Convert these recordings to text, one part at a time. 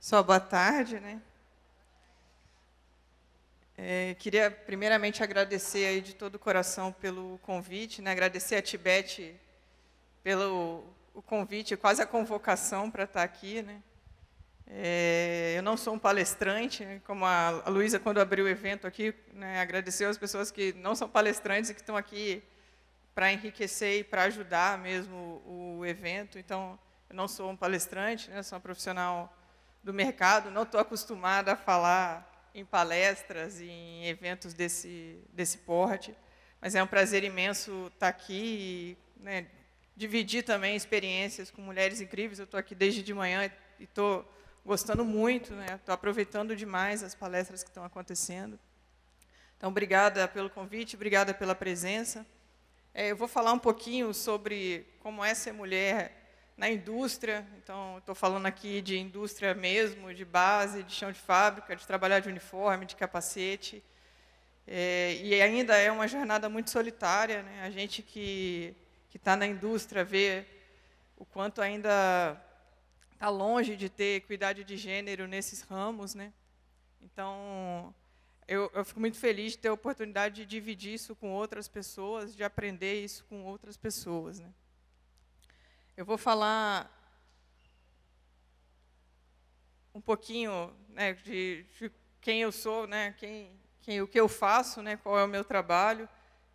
Só boa tarde, né? Queria primeiramente agradecer aí de todo o coração pelo convite, né? Agradecer a Tibete pelo o convite, quase a convocação para estar aqui, né? Eu não sou um palestrante, né? Como a Luísa, quando abriu o evento aqui, né? Agradeceu as pessoas que não são palestrantes e que estão aqui para enriquecer e para ajudar mesmo o evento. Então, eu não sou um palestrante, né? Sou uma profissional do mercado, não estou acostumada a falar em palestras, em eventos desse porte, mas é um prazer imenso estar aqui e, né, dividir também experiências com mulheres incríveis. Eu estou aqui desde de manhã e estou gostando muito, né? Estou aproveitando demais as palestras que estão acontecendo. Então, obrigada pelo convite, obrigada pela presença. Eu vou falar um pouquinho sobre como é ser mulher na indústria. Então, estou falando aqui de indústria mesmo, de base, de chão de fábrica, de trabalhar de uniforme, de capacete. E ainda é uma jornada muito solitária, né? A gente que está na indústria vê o quanto ainda está longe de ter equidade de gênero nesses ramos, né? Então, eu fico muito feliz de ter a oportunidade de dividir isso com outras pessoas, de aprender isso com outras pessoas, né? Eu vou falar um pouquinho, né, de quem eu sou, né, o que eu faço, né, qual é o meu trabalho.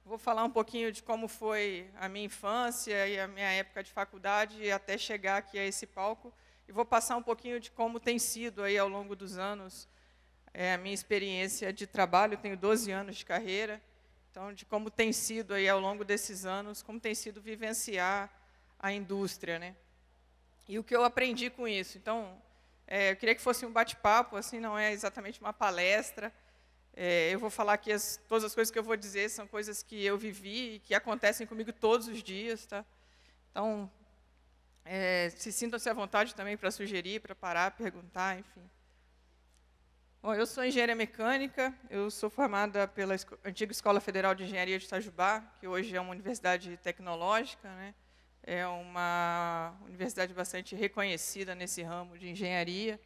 Vou falar um pouquinho de como foi a minha infância e a minha época de faculdade até chegar aqui a esse palco. E vou passar um pouquinho de como tem sido aí ao longo dos anos a minha experiência de trabalho. Eu tenho 12 anos de carreira, então de como tem sido aí ao longo desses anos, como tem sido vivenciar a indústria, né? E o que eu aprendi com isso. Então, eu queria que fosse um bate-papo, assim, não é exatamente uma palestra. Eu vou falar aqui, todas as coisas que eu vou dizer são coisas que eu vivi e que acontecem comigo todos os dias, tá? Então, se sintam-se à vontade também para sugerir, para parar, perguntar, enfim. Bom, eu sou engenheira mecânica, eu sou formada pela antiga Escola Federal de Engenharia de Itajubá, que hoje é uma universidade tecnológica, né? É uma universidade bastante reconhecida nesse ramo de engenharia.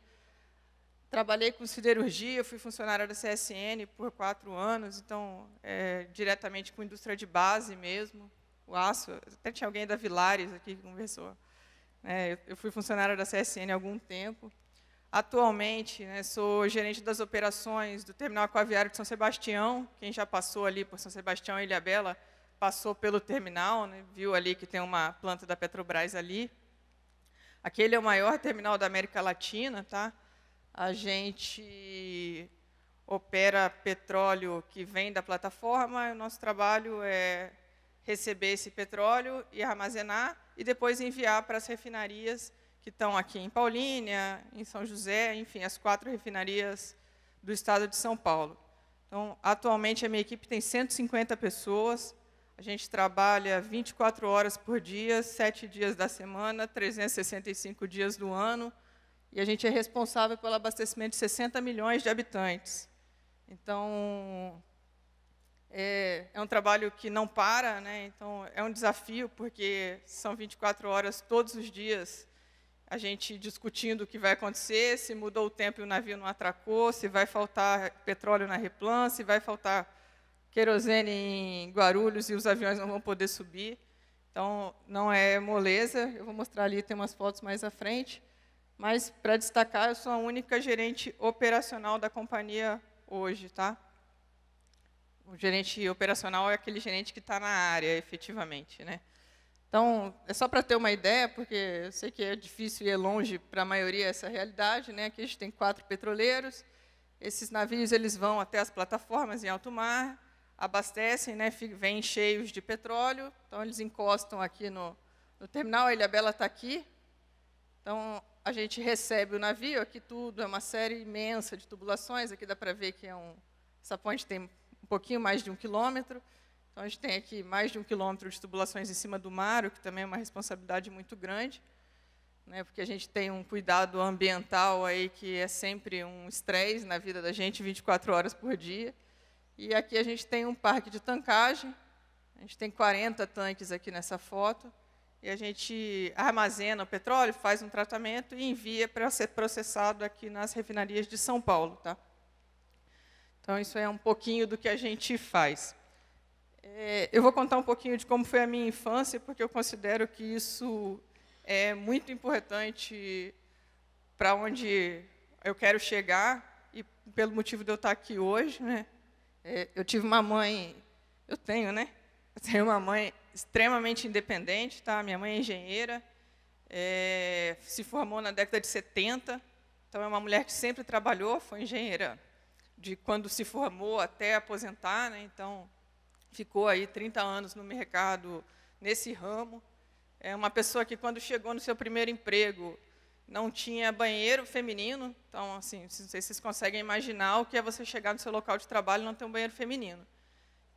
Trabalhei com siderurgia, fui funcionária da CSN por 4 anos, então, diretamente com indústria de base mesmo, o aço. Até tinha alguém da Vilares aqui que conversou. Eu fui funcionária da CSN há algum tempo. Atualmente, né, sou gerente das operações do Terminal Aquaviário de São Sebastião. Quem já passou ali por São Sebastião e Ilhabela passou pelo terminal, né, viu ali que tem uma planta da Petrobras ali. Aquele é o maior terminal da América Latina, tá? A gente opera petróleo que vem da plataforma. O nosso trabalho é receber esse petróleo e armazenar e depois enviar para as refinarias que estão aqui em Paulínia, em São José, enfim, as 4 refinarias do estado de São Paulo. Então, atualmente, a minha equipe tem 150 pessoas. A gente trabalha 24 horas por dia, 7 dias da semana, 365 dias do ano, e a gente é responsável pelo abastecimento de 60 milhões de habitantes. Então, é um trabalho que não para, né? Então, é um desafio, porque são 24 horas todos os dias, a gente discutindo o que vai acontecer, se mudou o tempo e o navio não atracou, se vai faltar petróleo na Replan, se vai faltar querosene em Guarulhos e os aviões não vão poder subir. Então, não é moleza. Eu vou mostrar ali, tem umas fotos mais à frente. Mas, para destacar, eu sou a única gerente operacional da companhia hoje, tá? O gerente operacional é aquele gerente que está na área, efetivamente, né? Então, é só para ter uma ideia, porque eu sei que é difícil ir longe para a maioria essa realidade, né? Aqui a gente tem 4 petroleiros. Esses navios eles vão até as plataformas em alto mar, abastecem, né? Vêm cheios de petróleo. Então, eles encostam aqui no terminal. A Ilhabela está aqui. Então, a gente recebe o navio. Aqui tudo é uma série imensa de tubulações. Aqui dá para ver que essa ponte tem um pouquinho mais de 1 quilômetro. Então, a gente tem aqui mais de 1 quilômetro de tubulações em cima do mar, o que também é uma responsabilidade muito grande, né, porque a gente tem um cuidado ambiental aí que é sempre um estresse na vida da gente, 24 horas por dia. E aqui a gente tem um parque de tancagem, a gente tem 40 tanques aqui nessa foto, e a gente armazena o petróleo, faz um tratamento e envia para ser processado aqui nas refinarias de São Paulo. Tá? Então, isso é um pouquinho do que a gente faz. Eu vou contar um pouquinho de como foi a minha infância, porque eu considero que isso é muito importante para onde eu quero chegar e pelo motivo de eu estar aqui hoje. Né? Eu tive uma mãe, eu tenho uma mãe extremamente independente, tá? Minha mãe é engenheira, se formou na década de 70, então é uma mulher que sempre trabalhou, foi engenheira de quando se formou até aposentar, né? Então ficou aí 30 anos no mercado nesse ramo. É uma pessoa que, quando chegou no seu primeiro emprego, não tinha banheiro feminino. Então, assim, não sei se vocês conseguem imaginar o que é você chegar no seu local de trabalho e não ter um banheiro feminino.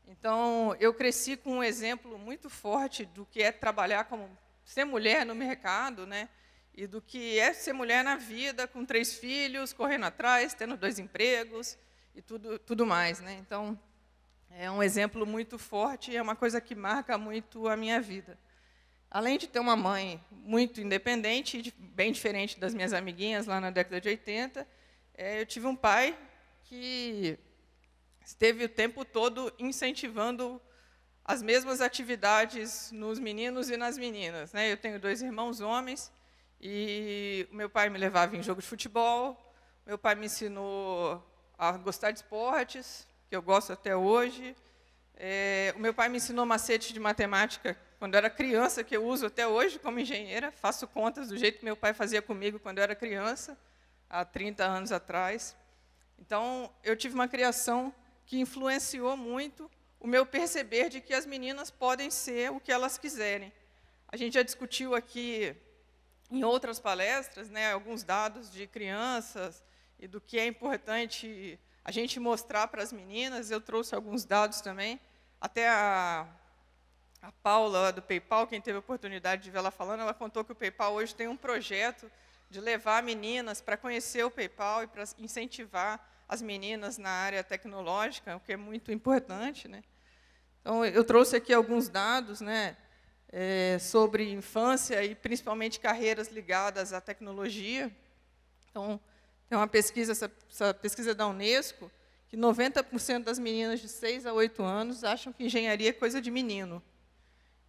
Então, eu cresci com um exemplo muito forte do que é trabalhar como ser mulher no mercado, né? E do que é ser mulher na vida, com 3 filhos, correndo atrás, tendo 2 empregos e tudo mais, né? Então, é um exemplo muito forte e é uma coisa que marca muito a minha vida. Além de ter uma mãe muito independente, bem diferente das minhas amiguinhas lá na década de 80, eu tive um pai que esteve o tempo todo incentivando as mesmas atividades nos meninos e nas meninas. Né? Eu tenho 2 irmãos homens, e o meu pai me levava em jogo de futebol, meu pai me ensinou a gostar de esportes, que eu gosto até hoje. O meu pai me ensinou macete de matemática quando eu era criança, que eu uso até hoje como engenheira, faço contas do jeito que meu pai fazia comigo quando eu era criança, há 30 anos atrás. Então, eu tive uma criação que influenciou muito o meu perceber de que as meninas podem ser o que elas quiserem. A gente já discutiu aqui, em outras palestras, né, alguns dados de crianças e do que é importante a gente mostrar para as meninas. Eu trouxe alguns dados também. Até a Paula, do PayPal, quem teve a oportunidade de ver ela falando, ela contou que o PayPal hoje tem um projeto de levar meninas para conhecer o PayPal e para incentivar as meninas na área tecnológica, o que é muito importante. Né? Então, eu trouxe aqui alguns dados, né, sobre infância e, principalmente, carreiras ligadas à tecnologia. Então, tem uma pesquisa, essa pesquisa da Unesco, que 90% das meninas de 6 a 8 anos acham que engenharia é coisa de menino.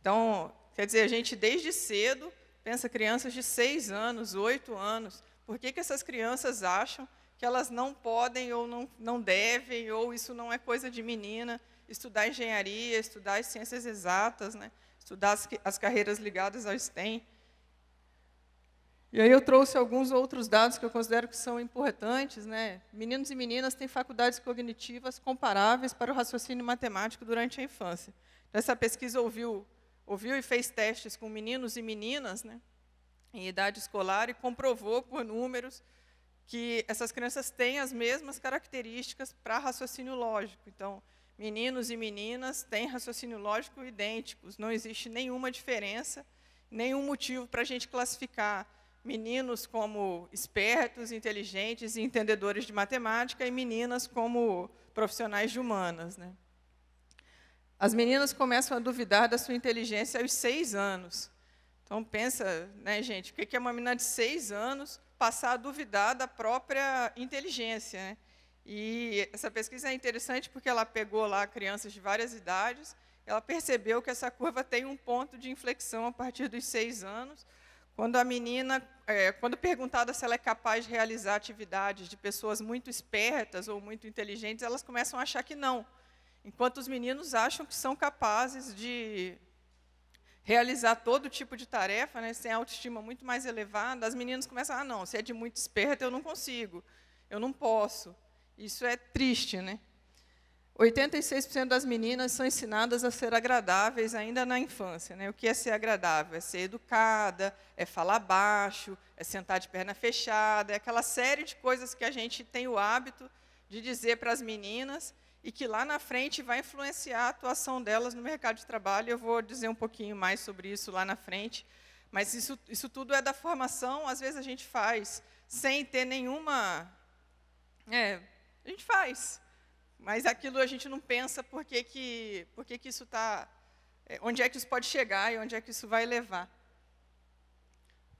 Então, quer dizer, a gente, desde cedo, pensa crianças de 6 anos, 8 anos. Por que essas crianças acham que elas não podem ou não devem, ou isso não é coisa de menina, estudar engenharia, estudar as ciências exatas, né? Estudar as carreiras ligadas ao STEM? E aí eu trouxe alguns outros dados que eu considero que são importantes. Né? Meninos e meninas têm faculdades cognitivas comparáveis para o raciocínio matemático durante a infância. Então, essa pesquisa ouviu e fez testes com meninos e meninas, né, em idade escolar, e comprovou por números que essas crianças têm as mesmas características para raciocínio lógico. Então, meninos e meninas têm raciocínio lógico idênticos, não existe nenhuma diferença, nenhum motivo para a gente classificar meninos como espertos, inteligentes e entendedores de matemática, e meninas como profissionais de humanas. Né? As meninas começam a duvidar da sua inteligência aos 6 anos. Então, pensa, né, gente, o que é uma menina de 6 anos passar a duvidar da própria inteligência? Né? E essa pesquisa é interessante porque ela pegou lá crianças de várias idades, ela percebeu que essa curva tem um ponto de inflexão a partir dos 6 anos, quando a menina, quando perguntada se ela é capaz de realizar atividades de pessoas muito espertas ou muito inteligentes, elas começam a achar que não. Enquanto os meninos acham que são capazes de realizar todo tipo de tarefa, né, sem autoestima muito mais elevada, as meninas começam, não, se é de muito esperta, eu não consigo, eu não posso. Isso é triste. Né? 86% das meninas são ensinadas a ser agradáveis ainda na infância. Né? O que é ser agradável? É ser educada, é falar baixo, é sentar de perna fechada, é aquela série de coisas que a gente tem o hábito de dizer para as meninas, e que lá na frente vai influenciar a atuação delas no mercado de trabalho. Eu vou dizer um pouquinho mais sobre isso lá na frente, mas isso tudo é da formação. Às vezes a gente faz sem ter nenhuma... a gente faz, mas aquilo a gente não pensa por que isso está... onde é que isso pode chegar e onde é que isso vai levar.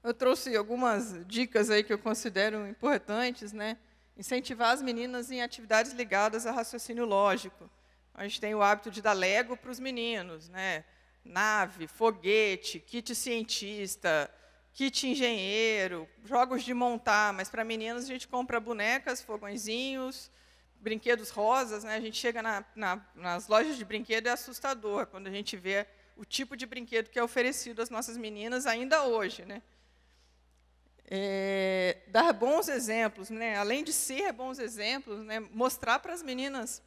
Eu trouxe algumas dicas aí que eu considero importantes, né? Incentivar as meninas em atividades ligadas a raciocínio lógico. A gente tem o hábito de dar Lego para os meninos, né? Nave, foguete, kit cientista, kit engenheiro, jogos de montar, mas para meninas a gente compra bonecas, fogõezinhos, brinquedos rosas, né? A gente chega nas lojas de brinquedo, é assustador quando a gente vê o tipo de brinquedo que é oferecido às nossas meninas ainda hoje, né? Dar bons exemplos, né? Além de ser bons exemplos, né? Mostrar para as meninas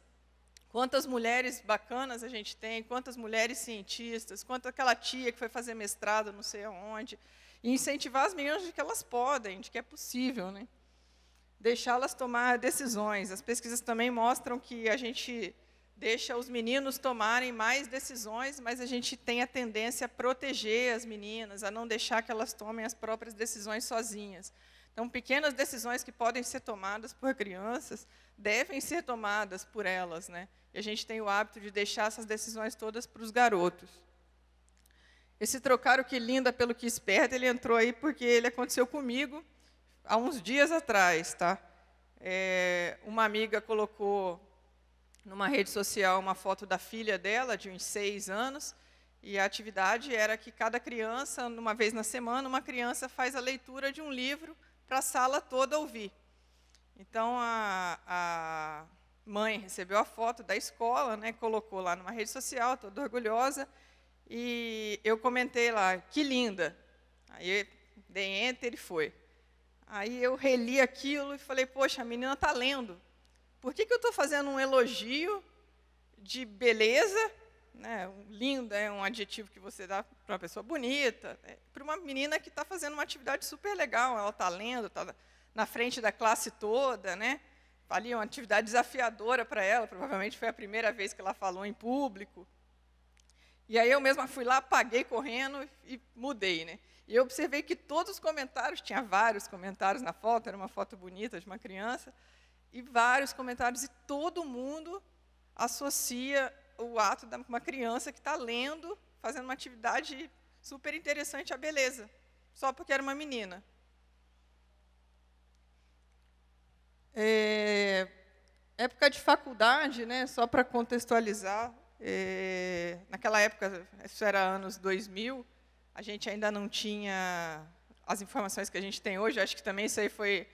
quantas mulheres bacanas a gente tem, quantas mulheres cientistas, quanto aquela tia que foi fazer mestrado não sei aonde, e incentivar as meninas de que elas podem, de que é possível, né? Deixá-las tomar decisões. As pesquisas também mostram que a gente deixa os meninos tomarem mais decisões, mas a gente tem a tendência a proteger as meninas, a não deixar que elas tomem as próprias decisões sozinhas. Então, pequenas decisões que podem ser tomadas por crianças devem ser tomadas por elas, né? E a gente tem o hábito de deixar essas decisões todas para os garotos. Esse trocar o que linda pelo que esperta, ele entrou aí porque ele aconteceu comigo há uns dias atrás, tá? Uma amiga colocou numa rede social uma foto da filha dela, de uns 6 anos, e a atividade era que cada criança, uma vez na semana, uma criança faz a leitura de um livro para a sala toda ouvir. Então, a mãe recebeu a foto da escola, né, colocou lá numa rede social, toda orgulhosa, e eu comentei lá, que linda. Aí, dei enter e foi. Aí eu reli aquilo e falei, poxa, a menina está lendo. Por que eu estou fazendo um elogio de beleza, né? Linda é um adjetivo que você dá para uma pessoa bonita, para uma menina que está fazendo uma atividade super legal, ela está lendo, está na frente da classe toda, né? Ali uma atividade desafiadora para ela, provavelmente foi a primeira vez que ela falou em público. E aí eu mesma fui lá, apaguei correndo e mudei, né? E eu observei que todos os comentários, tinha vários comentários na foto, era uma foto bonita de uma criança, e vários comentários, e todo mundo associa o ato de uma criança que está lendo, fazendo uma atividade super interessante à beleza, só porque era uma menina. Época de faculdade, né, só para contextualizar, naquela época, isso era anos 2000, a gente ainda não tinha as informações que a gente tem hoje, acho que também isso aí foi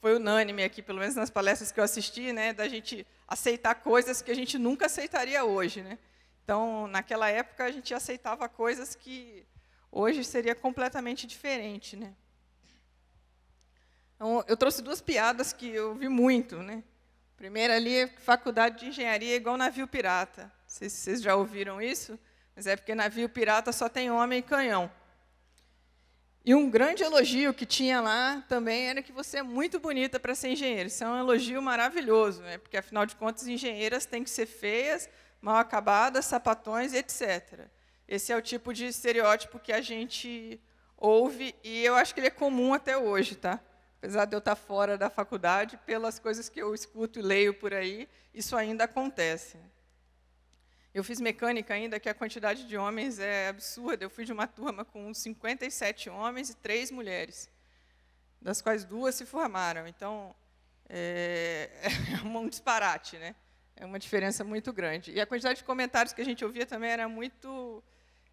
unânime aqui, pelo menos nas palestras que eu assisti, né, da gente aceitar coisas que a gente nunca aceitaria hoje, né? Então, naquela época, a gente aceitava coisas que hoje seria completamente diferente, né? Então, eu trouxe 2 piadas que eu vi muito, né? Primeira ali, faculdade de engenharia é igual navio pirata. Não sei se vocês já ouviram isso, mas é porque navio pirata só tem homem e canhão. E um grande elogio que tinha lá também era que você é muito bonita para ser engenheira. Isso é um elogio maravilhoso, né? Porque, afinal de contas, engenheiras têm que ser feias, mal acabadas, sapatões, etc. Esse é o tipo de estereótipo que a gente ouve, e eu acho que ele é comum até hoje, tá? Apesar de eu estar fora da faculdade, pelas coisas que eu escuto e leio por aí, isso ainda acontece. Eu fiz mecânica ainda, que a quantidade de homens é absurda. Eu fui de uma turma com 57 homens e 3 mulheres, das quais 2 se formaram. Então, é um disparate, né? É uma diferença muito grande. E a quantidade de comentários que a gente ouvia também era muito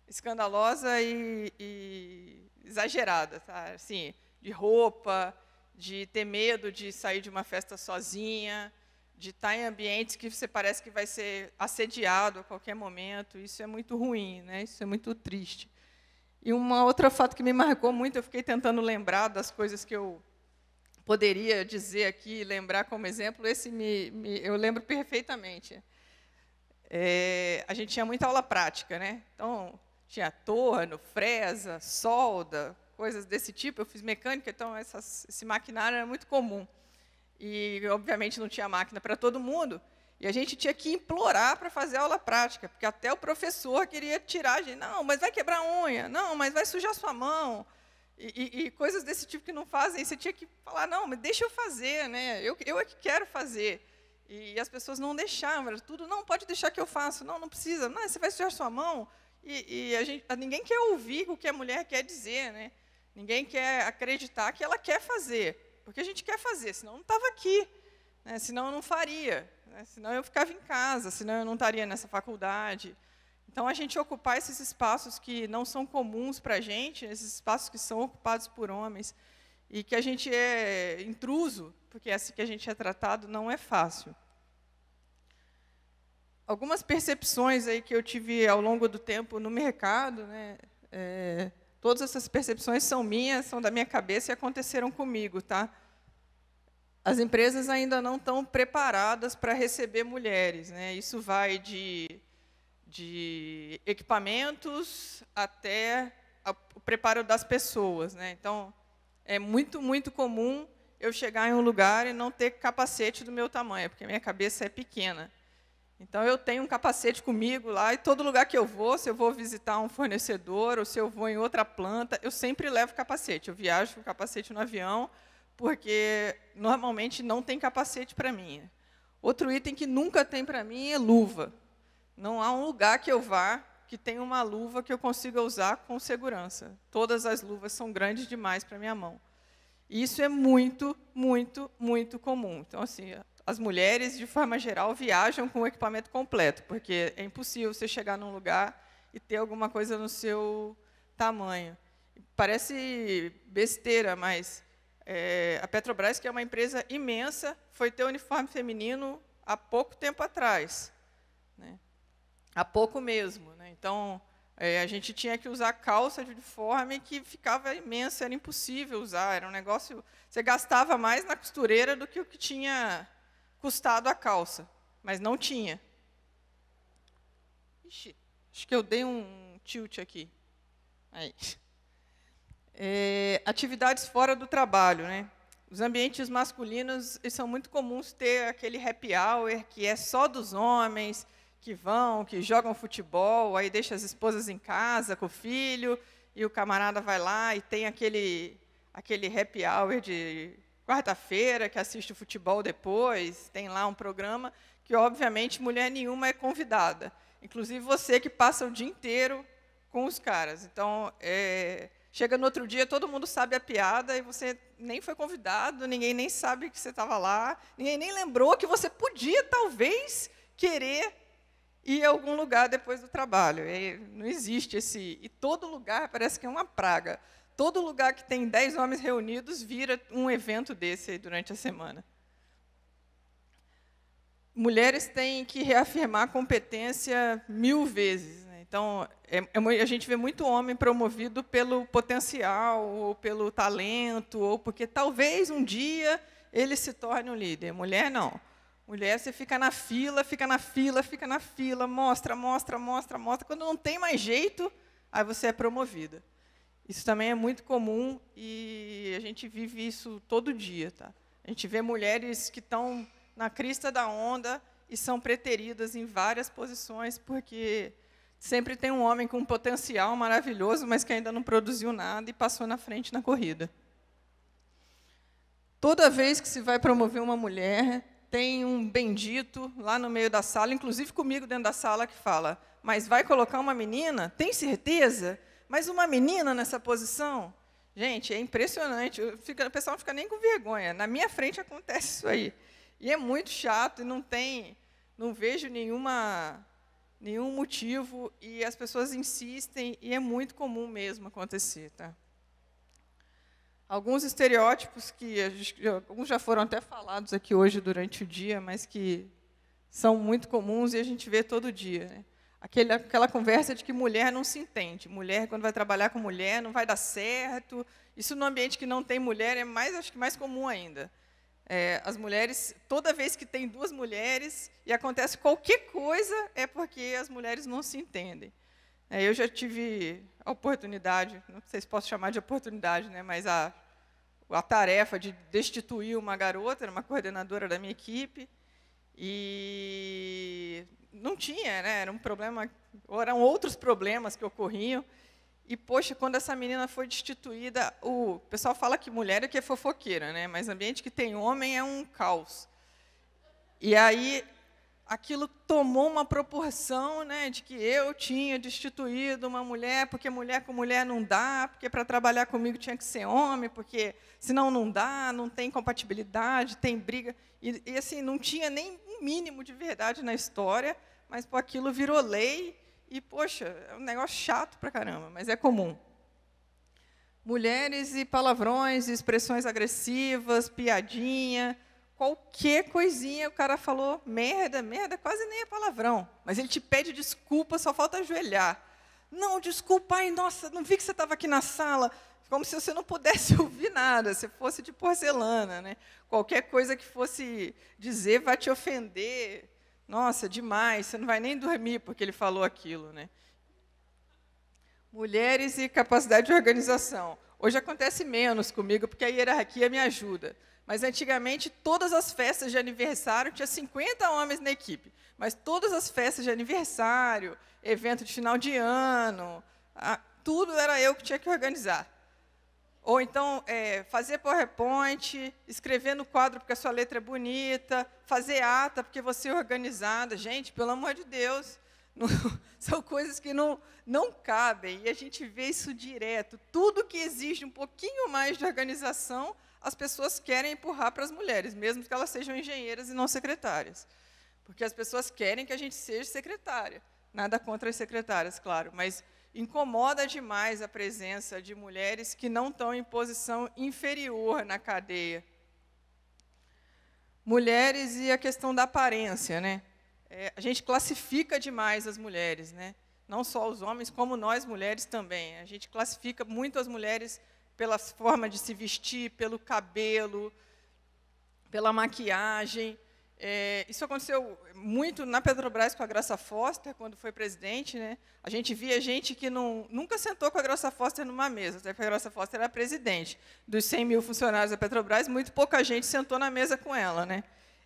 escandalosa e exagerada, tá? Assim, de roupa, de ter medo de sair de uma festa sozinha, de estar em ambientes que você parece que vai ser assediado a qualquer momento. Isso é muito ruim, né? Isso é muito triste. E uma outra fato que me marcou muito, eu fiquei tentando lembrar das coisas que eu poderia dizer aqui, lembrar como exemplo, esse eu lembro perfeitamente. A gente tinha muita aula prática, né? Então, tinha torno, fresa, solda, coisas desse tipo. Eu fiz mecânica, então esse maquinário era muito comum. E, obviamente, não tinha máquina para todo mundo, e a gente tinha que implorar para fazer aula prática, porque até o professor queria tirar a gente. Não, mas vai quebrar a unha. Não, mas vai sujar sua mão. E coisas desse tipo que não fazem. Você tinha que falar, não, mas deixa eu fazer, né? Eu é que quero fazer. E as pessoas não deixavam, era tudo, não, pode deixar que eu faço. Não, não precisa. Não, você vai sujar sua mão. Ninguém quer ouvir o que a mulher quer dizer, né? Ninguém quer acreditar que ela quer fazer, porque a gente quer fazer, senão não estava aqui, né? Senão eu não faria, né? Senão eu ficava em casa, senão eu não estaria nessa faculdade. Então, a gente ocupar esses espaços que não são comuns para a gente, esses espaços que são ocupados por homens, e que a gente é intruso, porque é assim que a gente é tratado, não é fácil. Algumas percepções aí que eu tive ao longo do tempo no mercado, né, todas essas percepções são minhas, são da minha cabeça e aconteceram comigo. Tá? As empresas ainda não estão preparadas para receber mulheres. Né? Isso vai de equipamentos até o preparo das pessoas. Né? Então, é muito, muito comum eu chegar em um lugar e não ter capacete do meu tamanho, porque a minha cabeça é pequena. Então, eu tenho um capacete comigo lá, e todo lugar que eu vou, se eu vou visitar um fornecedor, ou se eu vou em outra planta, eu sempre levo capacete. Eu viajo com capacete no avião, porque, normalmente, não tem capacete para mim. Outro item que nunca tem para mim é luva. Não há um lugar que eu vá que tenha uma luva que eu consiga usar com segurança. Todas as luvas são grandes demais para a minha mão. E isso é muito, muito, muito comum. Então, assim, as mulheres, de forma geral, viajam com o equipamento completo, porque é impossível você chegar num lugar e ter alguma coisa no seu tamanho. Parece besteira, mas a Petrobras, que é uma empresa imensa, foi ter uniforme feminino há pouco tempo atrás. Né? Há pouco mesmo. Né? Então, a gente tinha que usar calça de uniforme que ficava imensa, era impossível usar, era um negócio... Você gastava mais na costureira do que o que tinha custado a calça, mas não tinha. Ixi, acho que eu dei um tilt aqui. Aí. Atividades fora do trabalho. Né? Os ambientes masculinos são muito comuns ter aquele happy hour que é só dos homens, que vão, que jogam futebol, aí deixa as esposas em casa com o filho, e o camarada vai lá e tem aquele happy hour de quarta-feira, que assiste o futebol depois, tem lá um programa que, obviamente, mulher nenhuma é convidada. Inclusive você que passa o dia inteiro com os caras. Então, chega no outro dia, todo mundo sabe a piada, e você nem foi convidado, ninguém nem sabe que você estava lá, ninguém nem lembrou que você podia, talvez, querer ir a algum lugar depois do trabalho. Não existe esse... E todo lugar parece que é uma praga. Todo lugar que tem 10 homens reunidos vira um evento desse aí durante a semana. Mulheres têm que reafirmar a competência 1000 vezes. Né? Então, a gente vê muito homem promovido pelo potencial, ou pelo talento, ou porque talvez um dia ele se torne um líder. Mulher, não. Mulher, você fica na fila, fica na fila, fica na fila, mostra, mostra, mostra, mostra. Quando não tem mais jeito, aí você é promovida. Isso também é muito comum e a gente vive isso todo dia. Tá? A gente vê mulheres que estão na crista da onda e são preteridas em várias posições, porque sempre tem um homem com um potencial maravilhoso, mas que ainda não produziu nada e passou na frente na corrida. Toda vez que se vai promover uma mulher, tem um bendito lá no meio da sala, inclusive comigo dentro da sala, que fala, mas vai colocar uma menina? Tem certeza? Mas uma menina nessa posição? Gente, é impressionante. O pessoal não fica nem com vergonha. Na minha frente acontece isso aí. E é muito chato, e não vejo nenhum motivo, e as pessoas insistem, e é muito comum mesmo acontecer. Tá? Alguns estereótipos que alguns já foram até falados aqui hoje durante o dia, mas que são muito comuns e a gente vê todo dia. Né? Aquela conversa de que mulher não se entende. Mulher, quando vai trabalhar com mulher, não vai dar certo. Isso, no ambiente que não tem mulher, acho que mais comum ainda. As mulheres, toda vez que tem 2 mulheres e acontece qualquer coisa, é porque as mulheres não se entendem. Eu já tive a oportunidade, não sei se posso chamar de oportunidade, né, mas a tarefa de destituir uma garota, era uma coordenadora da minha equipe, e não tinha, né, era um problema, eram outros problemas que ocorriam, e, poxa, quando essa menina foi destituída, o pessoal fala que mulher é que é fofoqueira, né, mas ambiente que tem homem é um caos. E aí, aquilo tomou uma proporção, né, de que eu tinha destituído uma mulher, porque mulher com mulher não dá, porque para trabalhar comigo tinha que ser homem, porque senão não dá, não tem compatibilidade, tem briga. E assim, não tinha nem um mínimo de verdade na história, mas pô, aquilo virou lei e, poxa, é um negócio chato pra caramba, mas é comum. Mulheres e palavrões, expressões agressivas, piadinha, qualquer coisinha, o cara falou merda, merda, quase nem é palavrão. Mas ele te pede desculpa, só falta ajoelhar. Não, desculpa, ai, nossa, não vi que você estava aqui na sala. Como se você não pudesse ouvir nada, se fosse de porcelana, né? Qualquer coisa que fosse dizer vai te ofender. Nossa, demais, você não vai nem dormir porque ele falou aquilo, né? Mulheres e capacidade de organização. Hoje acontece menos comigo, porque a hierarquia me ajuda. Mas, antigamente, todas as festas de aniversário, tinha 50 homens na equipe, mas todas as festas de aniversário, evento de final de ano, tudo era eu que tinha que organizar. Ou, então, fazer PowerPoint, escrever no quadro porque a sua letra é bonita, fazer ata porque você é organizada. Gente, pelo amor de Deus, não, são coisas que não cabem, e a gente vê isso direto. Tudo que exige um pouquinho mais de organização, as pessoas querem empurrar para as mulheres, mesmo que elas sejam engenheiras e não secretárias. Porque as pessoas querem que a gente seja secretária. Nada contra as secretárias, claro, mas incomoda demais a presença de mulheres que não estão em posição inferior na cadeia. Mulheres e a questão da aparência, né? A gente classifica demais as mulheres, né? Não só os homens, como nós mulheres também. A gente classifica muito as mulheres pela forma de se vestir, pelo cabelo, pela maquiagem. Isso aconteceu muito na Petrobras com a Graça Foster, quando foi presidente, né? A gente via gente que nunca sentou com a Graça Foster numa mesa, até porque a Graça Foster era presidente. Dos 100 mil funcionários da Petrobras, muito pouca gente sentou na mesa com ela, né?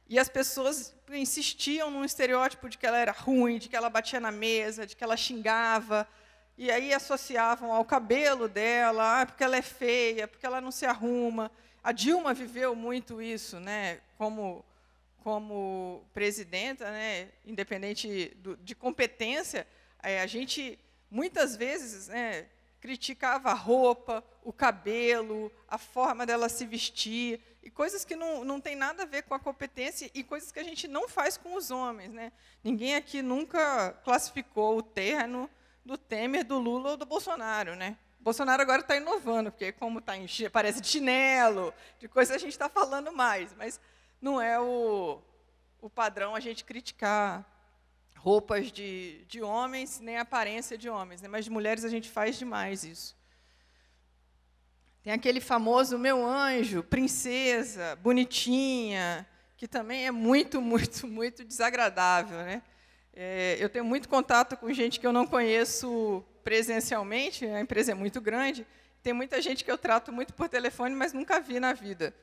E as pessoas insistiam num estereótipo de que ela era ruim, de que ela batia na mesa, de que ela xingava, e aí associavam ao cabelo dela, porque ela é feia, porque ela não se arruma. A Dilma viveu muito isso, né? Como presidenta, né, independente de competência, a gente, muitas vezes, né, criticava a roupa, o cabelo, a forma dela se vestir, e coisas que não tem nada a ver com a competência, e coisas que a gente não faz com os homens, né? Ninguém aqui nunca classificou o terno do Temer, do Lula ou do Bolsonaro, né? O Bolsonaro agora está inovando, porque como parece de chinelo, de coisa a gente está falando mais, mas não é o padrão a gente criticar roupas de homens, nem a aparência de homens, né? Mas de mulheres a gente faz demais isso. Tem aquele famoso meu anjo, princesa, bonitinha, que também é muito, muito, muito desagradável, né? Eu tenho muito contato com gente que eu não conheço presencialmente, a empresa é muito grande, tem muita gente que eu trato muito por telefone, mas nunca vi na vida.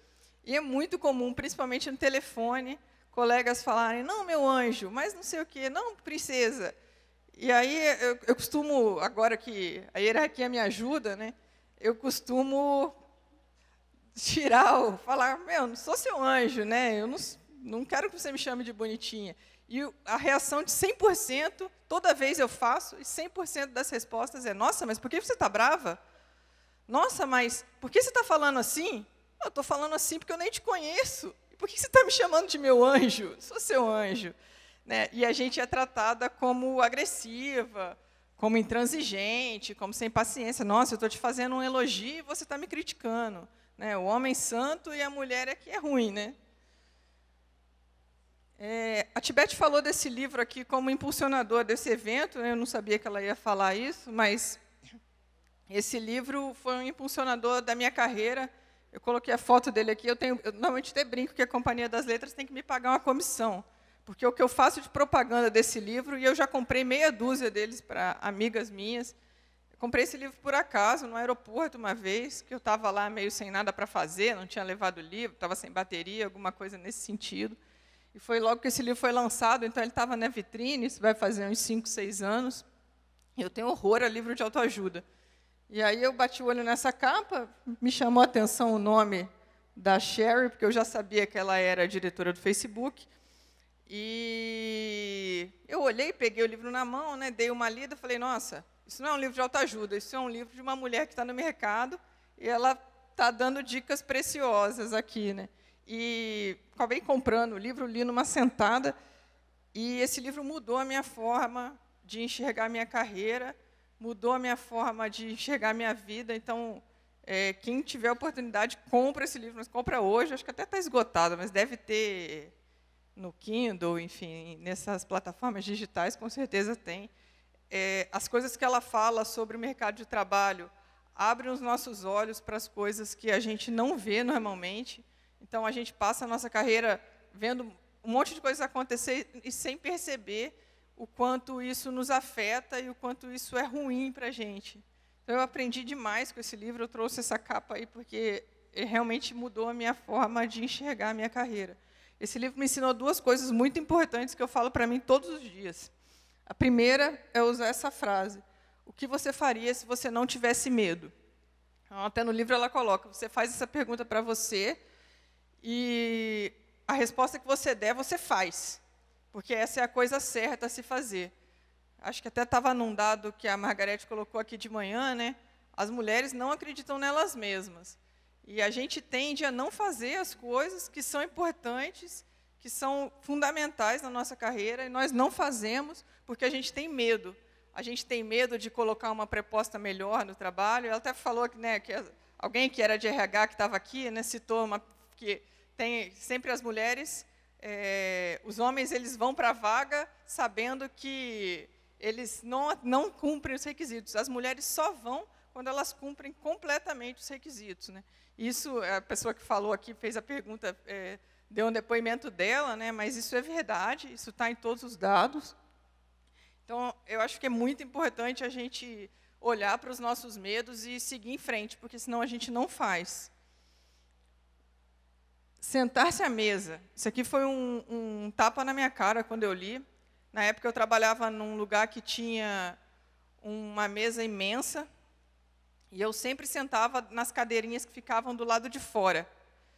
E é muito comum, principalmente no telefone, colegas falarem, não, meu anjo, mas não sei o quê, não, princesa. E aí eu costumo, agora que a hierarquia me ajuda, né, eu costumo falar, meu, não sou seu anjo, né, eu não quero que você me chame de bonitinha. E a reação de 100%, toda vez eu faço, e 100% das respostas é, nossa, mas por que você está brava? Nossa, mas por que você está falando assim? Eu estou falando assim porque eu nem te conheço. Por que você está me chamando de meu anjo? Eu sou seu anjo. Né? E a gente é tratada como agressiva, como intransigente, como sem paciência. Nossa, eu estou te fazendo um elogio e você está me criticando. Né? O homem santo e a mulher é que é ruim. Né? A Tibete falou desse livro aqui como impulsionador desse evento. Eu não sabia que ela ia falar isso, mas esse livro foi um impulsionador da minha carreira. Eu coloquei a foto dele aqui. Eu normalmente até brinco que a Companhia das Letras tem que me pagar uma comissão, porque o que eu faço de propaganda desse livro, e eu já comprei meia dúzia deles para amigas minhas. Eu comprei esse livro por acaso, no aeroporto, uma vez, que eu estava lá meio sem nada para fazer, não tinha levado o livro, estava sem bateria, alguma coisa nesse sentido. E foi logo que esse livro foi lançado, então ele estava na vitrine, isso vai fazer uns 5, 6 anos. Eu tenho horror a livro de autoajuda. E aí eu bati o olho nessa capa, me chamou a atenção o nome da Sherry, porque eu já sabia que ela era a diretora do Facebook, E eu olhei, peguei o livro na mão, né, dei uma lida, falei, nossa, isso não é um livro de autoajuda, isso é um livro de uma mulher que está no mercado e ela está dando dicas preciosas aqui, né? E acabei comprando o livro, li numa sentada, e esse livro mudou a minha forma de enxergar a minha carreira, mudou a minha forma de enxergar a minha vida. Então, quem tiver oportunidade, compra esse livro, mas compra hoje, acho que até está esgotado, mas deve ter no Kindle, enfim, nessas plataformas digitais, com certeza tem. As coisas que ela fala sobre o mercado de trabalho abrem os nossos olhos para as coisas que a gente não vê normalmente. Então, a gente passa a nossa carreira vendo um monte de coisas acontecer e sem perceber o quanto isso nos afeta e o quanto isso é ruim para a gente. Então, eu aprendi demais com esse livro, eu trouxe essa capa aí porque realmente mudou a minha forma de enxergar a minha carreira. Esse livro me ensinou duas coisas muito importantes que eu falo para mim todos os dias. A primeira é usar essa frase: o que você faria se você não tivesse medo? Então, até no livro ela coloca, você faz essa pergunta para você e a resposta que você der, você faz, porque essa é a coisa certa a se fazer. Acho que até estava num dado que a Margarete colocou aqui de manhã, né? As mulheres não acreditam nelas mesmas. E a gente tende a não fazer as coisas que são importantes, que são fundamentais na nossa carreira, e nós não fazemos porque a gente tem medo. A gente tem medo de colocar uma proposta melhor no trabalho. Ela até falou que, né, que alguém que era de RH que estava aqui, né, citou que tem sempre as mulheres, os homens eles vão para a vaga sabendo que eles não cumprem os requisitos. As mulheres só vão quando elas cumprem completamente os requisitos, né? Isso, a pessoa que falou aqui, fez a pergunta, deu um depoimento dela, né? Mas isso é verdade, isso está em todos os dados. Então, eu acho que é muito importante a gente olhar para os nossos medos e seguir em frente, porque senão a gente não faz. Sentar-se à mesa. Isso aqui foi um tapa na minha cara quando eu li. Na época, eu trabalhava num lugar que tinha uma mesa imensa, e eu sempre sentava nas cadeirinhas que ficavam do lado de fora.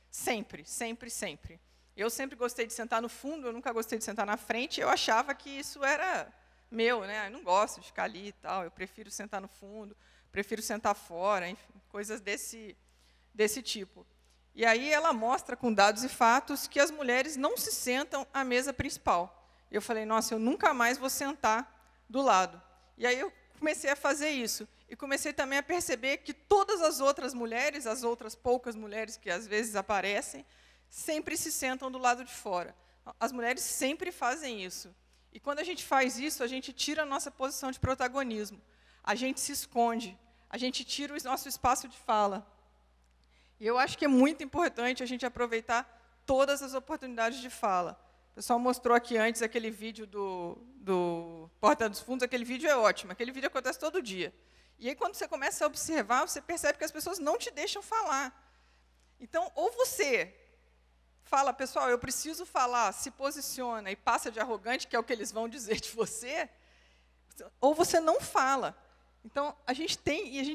Sempre, sempre, sempre. Eu sempre gostei de sentar no fundo, eu nunca gostei de sentar na frente, eu achava que isso era meu, né? Eu não gosto de ficar ali e tal, eu prefiro sentar no fundo, prefiro sentar fora, enfim, coisas desse tipo. E aí ela mostra com dados e fatos que as mulheres não se sentam à mesa principal. Eu falei, nossa, eu nunca mais vou sentar do lado. E aí eu comecei a fazer isso. E comecei também a perceber que todas as outras mulheres, as outras poucas mulheres que às vezes aparecem, sempre se sentam do lado de fora. As mulheres sempre fazem isso. E quando a gente faz isso, a gente tira a nossa posição de protagonismo. A gente se esconde. A gente tira o nosso espaço de fala. E eu acho que é muito importante a gente aproveitar todas as oportunidades de fala. O pessoal mostrou aqui antes aquele vídeo do Porta dos Fundos. Aquele vídeo é ótimo. Aquele vídeo acontece todo dia. E aí, quando você começa a observar, você percebe que as pessoas não te deixam falar. Então, ou você fala, pessoal, eu preciso falar, se posiciona e passa de arrogante, que é o que eles vão dizer de você, ou você não fala. Então, a gente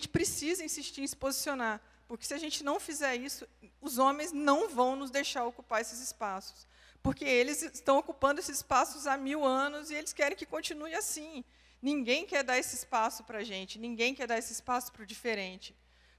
precisa insistir em se posicionar, porque se a gente não fizer isso, os homens não vão nos deixar ocupar esses espaços, porque eles estão ocupando esses espaços há 1000 anos e eles querem que continue assim. Ninguém quer dar esse espaço para a gente, ninguém quer dar esse espaço para o diferente,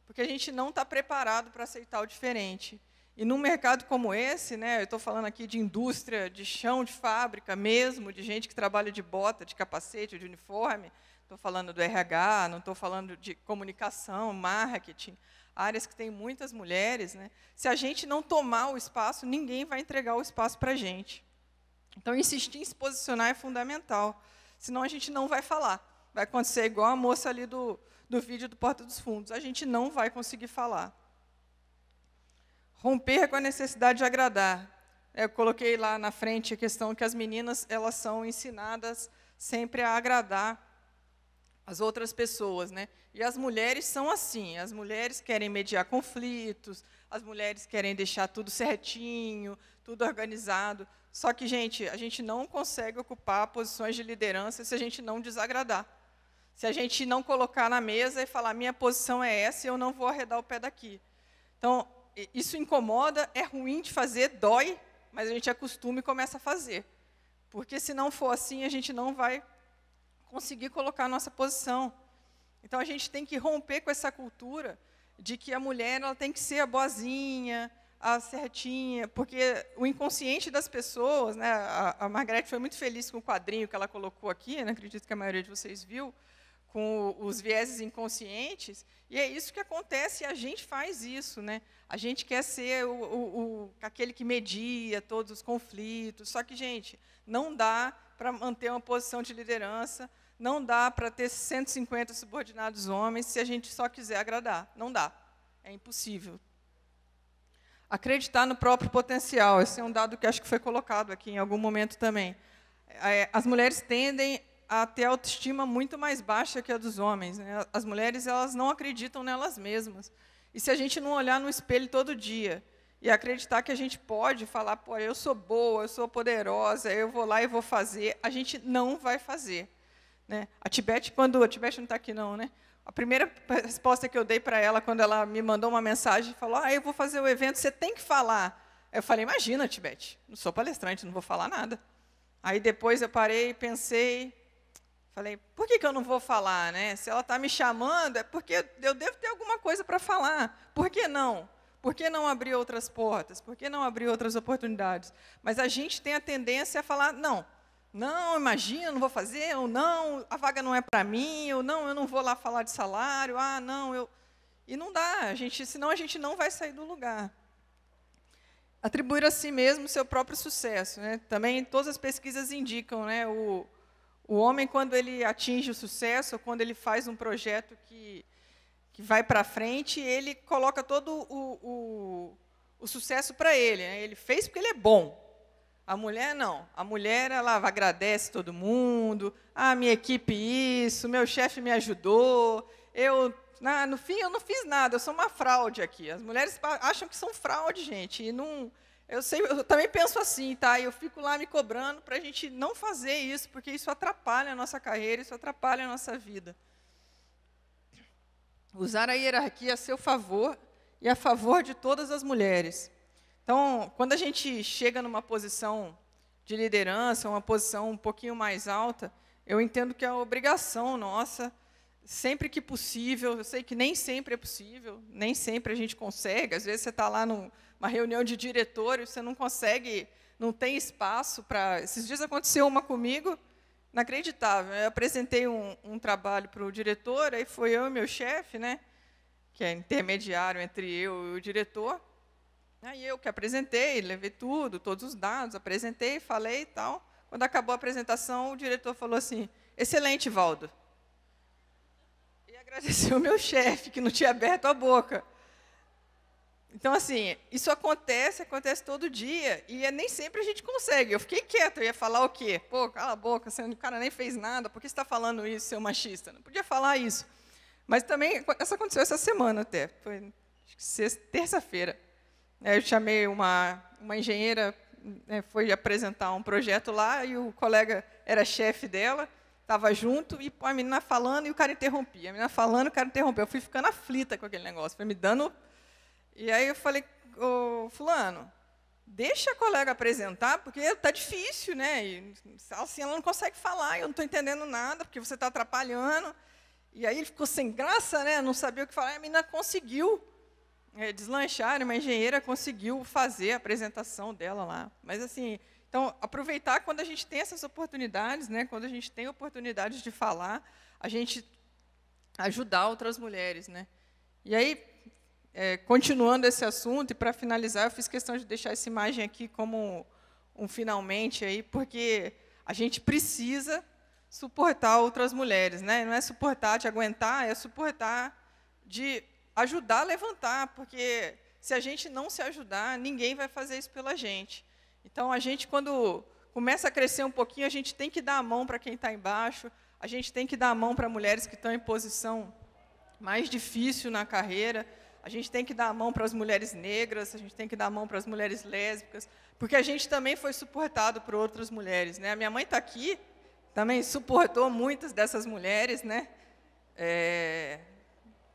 porque a gente não está preparado para aceitar o diferente. E num mercado como esse, né, eu estou falando aqui de indústria, de chão de fábrica mesmo, de gente que trabalha de bota, de capacete, de uniforme, estou falando do RH, não estou falando de comunicação, marketing, áreas que tem muitas mulheres, né? Se a gente não tomar o espaço, ninguém vai entregar o espaço para a gente. Então, insistir em se posicionar é fundamental. Senão a gente não vai falar. Vai acontecer igual a moça ali do vídeo do Porta dos Fundos. A gente não vai conseguir falar. Romper com a necessidade de agradar. Eu coloquei lá na frente a questão que as meninas elas são ensinadas sempre a agradar as outras pessoas, né? E as mulheres são assim. As mulheres querem mediar conflitos, as mulheres querem deixar tudo certinho, tudo organizado. Só que, gente, a gente não consegue ocupar posições de liderança se a gente não desagradar. Se a gente não colocar na mesa e falar, minha posição é essa e eu não vou arredar o pé daqui. Então, isso incomoda, é ruim de fazer, dói, mas a gente acostuma e começa a fazer. Porque, se não for assim, a gente não vai conseguir colocar a nossa posição. Então, a gente tem que romper com essa cultura de que a mulher ela tem que ser a boazinha, a certinha, porque o inconsciente das pessoas, né, a Margarete foi muito feliz com o quadrinho que ela colocou aqui, né, acredito que a maioria de vocês viu, com os vieses inconscientes, e é isso que acontece, e a gente faz isso, né? A gente quer ser aquele que media todos os conflitos, só que, gente, não dá para manter uma posição de liderança, não dá para ter 150 subordinados homens se a gente só quiser agradar, não dá, é impossível. Acreditar no próprio potencial, esse é um dado que acho que foi colocado aqui em algum momento também. As mulheres tendem a ter autoestima muito mais baixa que a dos homens, né? As mulheres elas não acreditam nelas mesmas. E se a gente não olhar no espelho todo dia e acreditar que a gente pode falar, pô, eu sou boa, eu sou poderosa, eu vou lá e vou fazer, a gente não vai fazer. Né? A Tibete não está aqui não, né? A primeira resposta que eu dei para ela, quando ela me mandou uma mensagem, falou, eu vou fazer o evento, você tem que falar. Eu falei, imagina, Tibete, não sou palestrante, não vou falar nada. Aí depois eu parei, pensei, falei, por que eu não vou falar? Né? Se ela está me chamando, é porque eu devo ter alguma coisa para falar. Por que não? Por que não abrir outras portas? Por que não abrir outras oportunidades? Mas a gente tem a tendência a falar, não, imagina, não vou fazer, ou não, a vaga não é para mim, ou não, eu não vou lá falar de salário, E não dá, senão a gente não vai sair do lugar. Atribuir a si mesmo o seu próprio sucesso. Né? Também todas as pesquisas indicam, né, o homem, quando ele atinge o sucesso, ou quando ele faz um projeto que vai para frente, ele coloca todo o sucesso para ele. Né? Ele fez porque ele é bom. A mulher, não. A mulher, ela agradece todo mundo. Minha equipe isso, meu chefe me ajudou. No fim, eu não fiz nada, eu sou uma fraude aqui. As mulheres acham que são fraude, gente. E não, eu também penso assim, tá? Eu fico lá me cobrando para a gente não fazer isso, porque isso atrapalha a nossa carreira, isso atrapalha a nossa vida. Usar a hierarquia a seu favor e a favor de todas as mulheres. Então, quando a gente chega numa posição de liderança, uma posição um pouquinho mais alta, eu entendo que é uma obrigação nossa, sempre que possível, eu sei que nem sempre é possível, nem sempre a gente consegue, às vezes você está lá numa reunião de diretor e você não consegue, não tem espaço para... Esses dias aconteceu uma comigo, inacreditável, eu apresentei um trabalho para o diretor, aí foi eu e meu chefe, né, que é intermediário entre eu e o diretor. Aí eu que apresentei, levei todos os dados, apresentei, falei e tal. Quando acabou a apresentação, o diretor falou assim, excelente, Valdo. E agradeceu o meu chefe, que não tinha aberto a boca. Então, assim, isso acontece todo dia, e nem sempre a gente consegue. Eu fiquei quieta, eu ia falar o quê? Pô, cala a boca, o cara nem fez nada, por que você está falando isso, seu machista? Não podia falar isso. Mas também, isso aconteceu essa semana até, foi terça-feira. Eu chamei uma engenheira, foi apresentar um projeto lá, e o colega era chefe dela, estava junto, e a menina falando, e o cara interrompia. A menina falando, o cara interrompia. Eu fui ficando aflita com aquele negócio, foi me dando... E aí eu falei, fulano, deixa a colega apresentar, porque está difícil, né? E, assim, ela não consegue falar, eu não estou entendendo nada, porque você está atrapalhando. E aí ele ficou sem graça, né? Não sabia o que falar, e a menina conseguiu deslanchar, uma engenheira conseguiu fazer a apresentação dela lá. Mas, assim, então, aproveitar quando a gente tem essas oportunidades, né? Quando a gente tem oportunidades de falar, a gente ajudar outras mulheres, né? E aí, continuando esse assunto, e para finalizar, eu fiz questão de deixar essa imagem aqui como um finalmente, aí, porque a gente precisa suportar outras mulheres, né? Não é suportar de aguentar, é suportar de ajudar a levantar, porque se a gente não se ajudar, ninguém vai fazer isso pela gente. Então, a gente, quando começa a crescer um pouquinho, a gente tem que dar a mão para quem está embaixo, a gente tem que dar a mão para mulheres que estão em posição mais difícil na carreira, a gente tem que dar a mão para as mulheres negras, a gente tem que dar a mão para as mulheres lésbicas, porque a gente também foi suportado por outras mulheres. Né? A minha mãe está aqui, também suportou muitas dessas mulheres, né?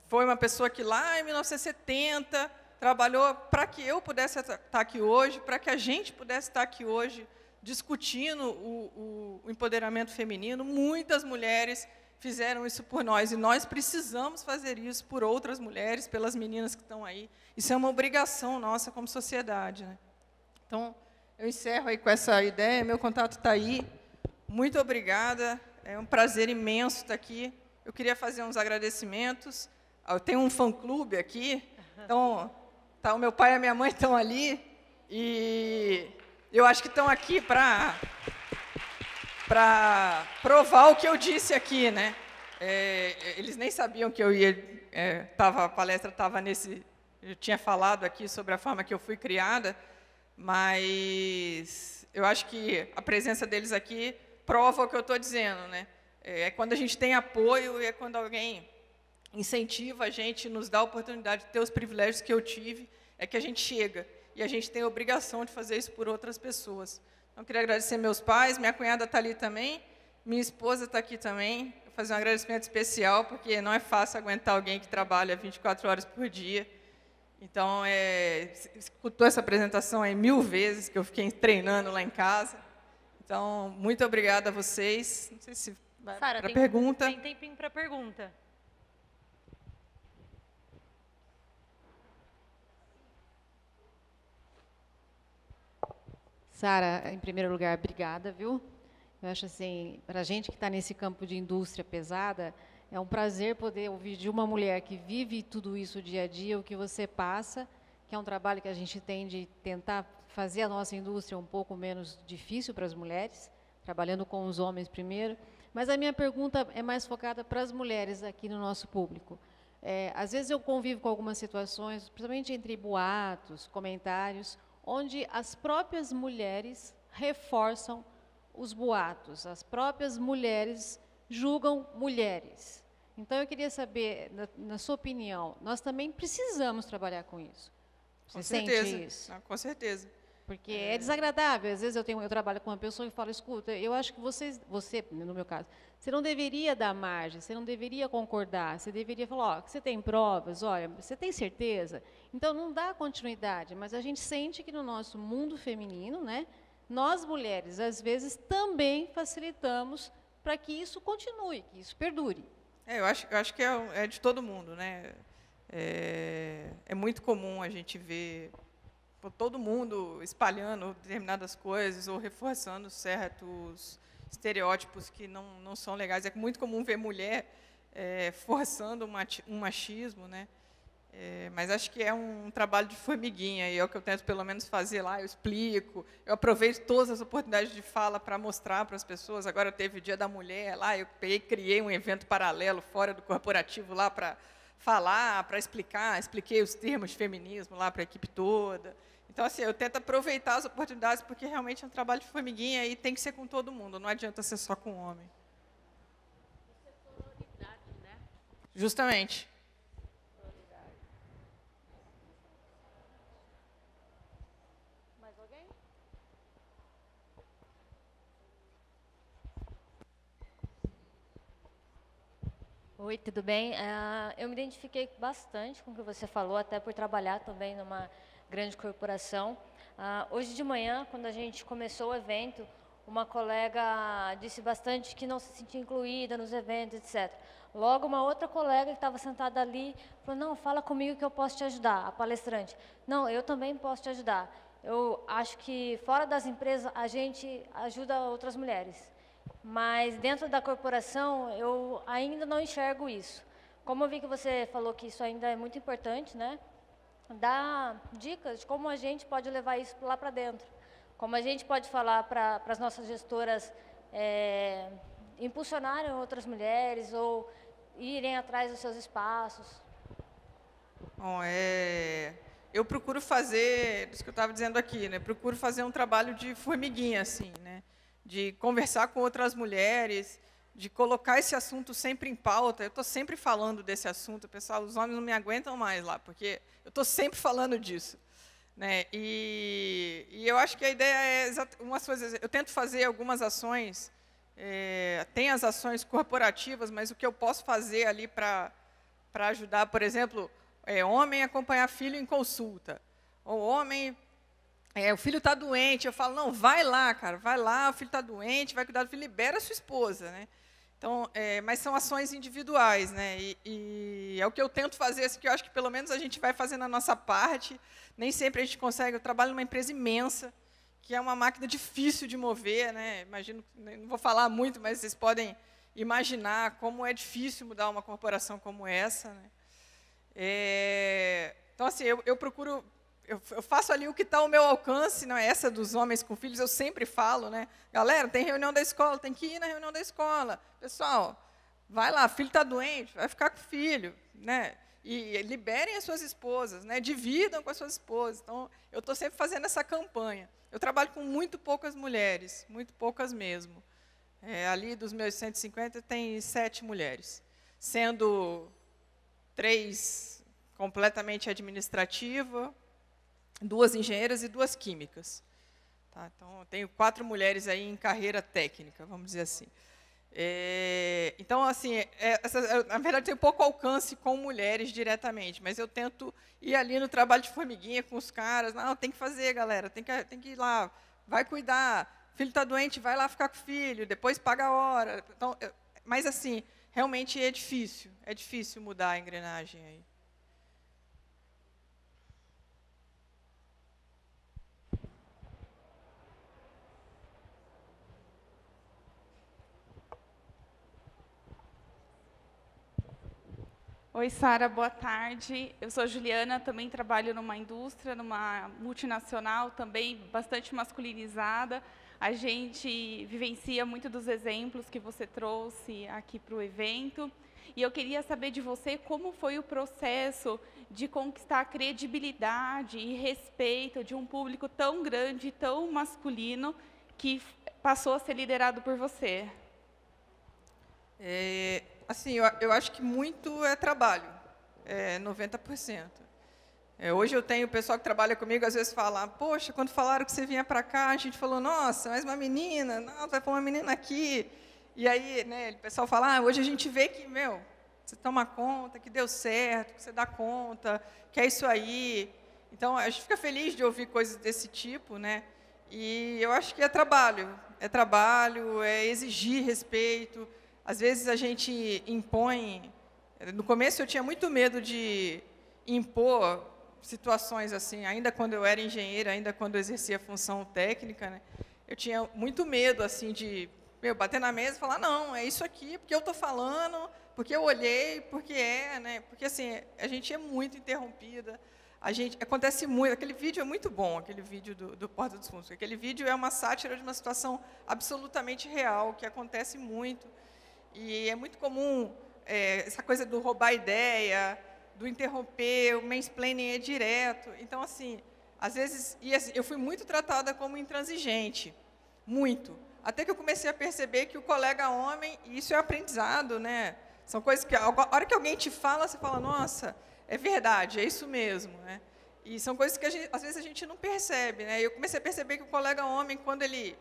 Foi uma pessoa que lá em 1970 trabalhou para que eu pudesse estar aqui hoje, para que a gente pudesse estar aqui hoje, discutindo o empoderamento feminino, muitas mulheres fizeram isso por nós, e nós precisamos fazer isso por outras mulheres, pelas meninas que estão aí. Isso é uma obrigação nossa como sociedade, né? Então, eu encerro aí com essa ideia, meu contato está aí. Muito obrigada, é um prazer imenso estar aqui. Eu queria fazer uns agradecimentos. Eu tenho um fã-clube aqui, então, o meu pai e a minha mãe estão ali, e eu acho que estão aqui para provar o que eu disse aqui, né? Eles nem sabiam que eu ia, a palestra estava nesse, eu tinha falado aqui sobre a forma que eu fui criada, mas eu acho que a presença deles aqui prova o que eu estou dizendo, né? É quando a gente tem apoio e é quando alguém incentiva a gente, nos dá a oportunidade de ter os privilégios que eu tive, é que a gente chega. E a gente tem a obrigação de fazer isso por outras pessoas. Então, eu queria agradecer meus pais, minha cunhada está ali também, minha esposa está aqui também. Vou fazer um agradecimento especial, porque não é fácil aguentar alguém que trabalha 24 horas por dia. Então, escutou essa apresentação aí 1000 vezes, que eu fiquei treinando lá em casa. Então, muito obrigada a vocês. Não sei se vai para a pergunta. Tem tempinho para pergunta. Sara, em primeiro lugar, obrigada, viu? Eu acho assim, para a gente que está nesse campo de indústria pesada, é um prazer poder ouvir de uma mulher que vive tudo isso dia a dia, o que você passa, que é um trabalho que a gente tem de tentar fazer a nossa indústria um pouco menos difícil para as mulheres, trabalhando com os homens primeiro. Mas a minha pergunta é mais focada para as mulheres aqui no nosso público. Às vezes eu convivo com algumas situações, principalmente entre boatos, comentários, onde as próprias mulheres reforçam os boatos, as próprias mulheres julgam mulheres. Então, eu queria saber, na sua opinião, nós também precisamos trabalhar com isso. Você sente isso? Não, com certeza. Porque é desagradável. Às vezes eu trabalho com uma pessoa e falo, escuta, eu acho que você, no meu caso, você não deveria dar margem, você não deveria concordar, você deveria falar, ó, você tem provas, olha, você tem certeza? Então, não dá continuidade, mas a gente sente que no nosso mundo feminino, né, nós mulheres, às vezes, também facilitamos para que isso continue, que isso perdure. Eu acho que é de todo mundo, né? É muito comum a gente ver todo mundo espalhando determinadas coisas ou reforçando certos estereótipos que não são legais. É muito comum ver mulher forçando um machismo, né? Mas acho que é um trabalho de formiguinha, e é o que eu tento pelo menos fazer lá, eu explico, eu aproveito todas as oportunidades de fala para mostrar para as pessoas. Agora teve o Dia da Mulher lá, eu criei um evento paralelo fora do corporativo lá para falar, para expliquei os termos de feminismo lá para a equipe toda. Então, assim, eu tento aproveitar as oportunidades, porque realmente é um trabalho de formiguinha e tem que ser com todo mundo, não adianta ser só com o homem. Isso é sororidade, né? Justamente. Mais alguém? Oi, tudo bem? Eu me identifiquei bastante com o que você falou, até por trabalhar também numa grande corporação. Hoje de manhã, quando a gente começou o evento, uma colega disse bastante que não se sentia incluída nos eventos, etc. Logo, uma outra colega que estava sentada ali falou, não, fala comigo que eu posso te ajudar, a palestrante. Não, eu também posso te ajudar. Eu acho que fora das empresas a gente ajuda outras mulheres, mas dentro da corporação eu ainda não enxergo isso. Como eu vi que você falou que isso ainda é muito importante, né? Dar dicas de como a gente pode levar isso lá para dentro. Como a gente pode falar para as nossas gestoras impulsionarem outras mulheres ou irem atrás dos seus espaços. Bom, eu procuro fazer, isso que eu estava dizendo aqui, né? Procuro fazer um trabalho de formiguinha, assim, né? De conversar com outras mulheres, de colocar esse assunto sempre em pauta. Eu estou sempre falando desse assunto, pessoal, os homens não me aguentam mais lá, porque eu estou sempre falando disso, né? E eu acho que a ideia é umas coisas. Eu tento fazer algumas ações, tem as ações corporativas, mas o que eu posso fazer ali para ajudar, por exemplo, homem acompanhar filho em consulta, ou homem o filho está doente, eu falo, não, vai lá, cara, vai lá, o filho está doente, vai cuidar do filho, libera a sua esposa, né? Então, mas são ações individuais, né? E é o que eu tento fazer, assim, que eu acho que pelo menos a gente vai fazendo a nossa parte. Nem sempre a gente consegue. Eu trabalho numa empresa imensa, que é uma máquina difícil de mover, né? Imagino, não vou falar muito, mas vocês podem imaginar como é difícil mudar uma corporação como essa, né? Então, assim, eu procuro. Eu faço ali o que está ao meu alcance, não é essa dos homens com filhos, eu sempre falo, né? Galera, tem reunião da escola, tem que ir na reunião da escola. Pessoal, vai lá, filho está doente, vai ficar com o filho, né? E liberem as suas esposas, né? Dividam com as suas esposas. Então, eu estou sempre fazendo essa campanha. Eu trabalho com muito poucas mulheres, muito poucas mesmo. Ali dos meus 150, tem 7 mulheres, sendo 3 completamente administrativa, 2 engenheiras e 2 químicas. Tá? Então, eu tenho 4 mulheres aí em carreira técnica, vamos dizer assim. Então, assim, na verdade, eu tenho pouco alcance com mulheres diretamente, mas eu tento ir ali no trabalho de formiguinha com os caras. Não, tem que fazer, galera, tem que ir lá, vai cuidar. Filho está doente, vai lá ficar com o filho, depois paga a hora. Então, mas, assim, realmente é difícil mudar a engrenagem aí. Oi, Sara, boa tarde. Eu sou a Juliana, também trabalho numa indústria, numa multinacional, também bastante masculinizada. A gente vivencia muito dos exemplos que você trouxe aqui para o evento. E eu queria saber de você como foi o processo de conquistar a credibilidade e respeito de um público tão grande, tão masculino, que passou a ser liderado por você. Assim, eu acho que muito é trabalho, 90%. Hoje eu tenho o pessoal que trabalha comigo, às vezes fala, poxa, quando falaram que você vinha para cá, a gente falou, nossa, mas uma menina, não, vai pôr uma menina aqui. E aí, né, o pessoal fala, hoje a gente vê que, você toma conta, que deu certo, que você dá conta, que é isso aí. Então, a gente fica feliz de ouvir coisas desse tipo, né? E eu acho que é trabalho, é exigir respeito. Às vezes a gente impõe. No começo eu tinha muito medo de impor situações assim, ainda quando eu era engenheira, ainda quando eu exercia a função técnica, né? Eu tinha muito medo assim de bater na mesa e falar, não, é isso aqui, porque eu estou falando, porque eu olhei, porque né? Porque assim, a gente é muito interrompida. Acontece muito, aquele vídeo é muito bom, aquele vídeo do Porta dos Fundos. Aquele vídeo é uma sátira de uma situação absolutamente real, que acontece muito. E é muito comum essa coisa do roubar ideia, do interromper, o mansplaining é direto. Então, assim, às vezes, eu fui muito tratada como intransigente, muito. Até que eu comecei a perceber que o colega homem, e isso é aprendizado, né? São coisas que, a hora que alguém te fala, você fala, nossa, é verdade, é isso mesmo, né? E são coisas que às vezes a gente não percebe, né? Eu comecei a perceber que o colega homem, quando ele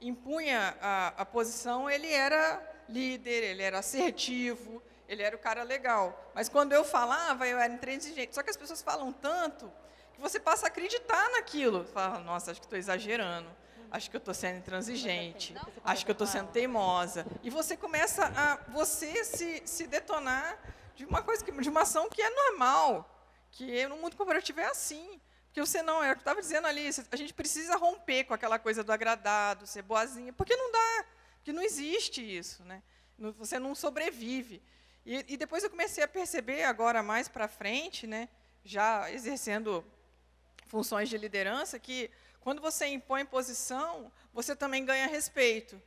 impunha a posição, ele era líder, ele era assertivo, ele era o cara legal. Mas quando eu falava, eu era intransigente. Só que as pessoas falam tanto que você passa a acreditar naquilo. Você fala, nossa, acho que estou exagerando, acho que eu estou sendo intransigente, acho que eu estou sendo teimosa. E você começa a se detonar de uma coisa, de uma ação que é normal, que no mundo corporativo é assim. Porque você não, eu estava dizendo ali, a gente precisa romper com aquela coisa do agradado, ser boazinha, porque não dá, porque não existe isso, né? Você não sobrevive. E depois eu comecei a perceber, agora mais para frente, né, já exercendo funções de liderança, que quando você impõe posição, você também ganha respeito.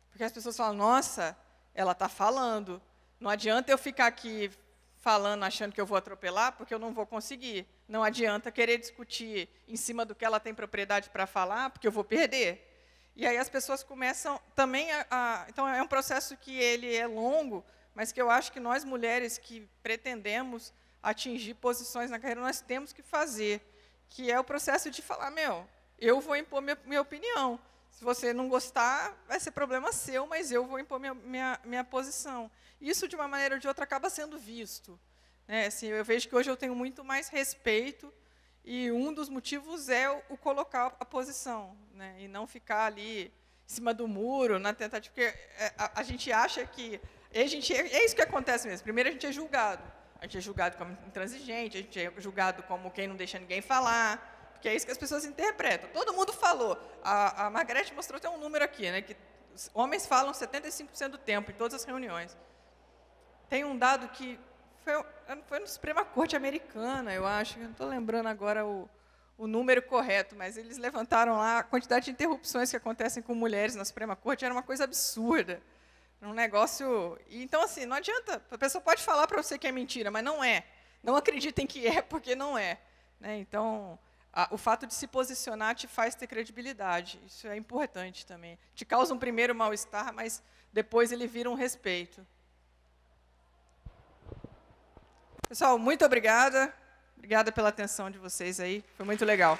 Porque as pessoas falam, nossa, ela está falando, não adianta eu ficar aqui falando, achando que eu vou atropelar, porque eu não vou conseguir. Não adianta querer discutir em cima do que ela tem propriedade para falar, porque eu vou perder. E aí as pessoas começam também Então, é um processo que ele é longo, mas que eu acho que nós, mulheres que pretendemos atingir posições na carreira, nós temos que fazer, que é o processo de falar, eu vou impor minha opinião. Se você não gostar, vai ser problema seu, mas eu vou impor minha posição. Isso, de uma maneira ou de outra, acaba sendo visto, né? Assim, eu vejo que hoje eu tenho muito mais respeito e um dos motivos é o colocar a posição, né? E não ficar ali em cima do muro, na tentativa, porque a gente acha que... é isso que acontece mesmo. Primeiro, a gente é julgado. A gente é julgado como intransigente, a gente é julgado como quem não deixa ninguém falar, porque é isso que as pessoas interpretam. Todo mundo falou. A Margarete mostrou até um número aqui, né, que os homens falam 75% do tempo, em todas as reuniões. Tem um dado que foi no Suprema Corte Americana, eu acho, eu não estou lembrando agora o número correto, mas eles levantaram lá a quantidade de interrupções que acontecem com mulheres na Suprema Corte, era uma coisa absurda. Um negócio... Então, assim, não adianta, a pessoa pode falar para você que é mentira, mas não é. Não acreditem que é, porque não é. Né? Então, o fato de se posicionar te faz ter credibilidade. Isso é importante também. Te causa um primeiro mal-estar, mas depois ele vira um respeito. Pessoal, muito obrigada. Obrigada pela atenção de vocês aí. Foi muito legal.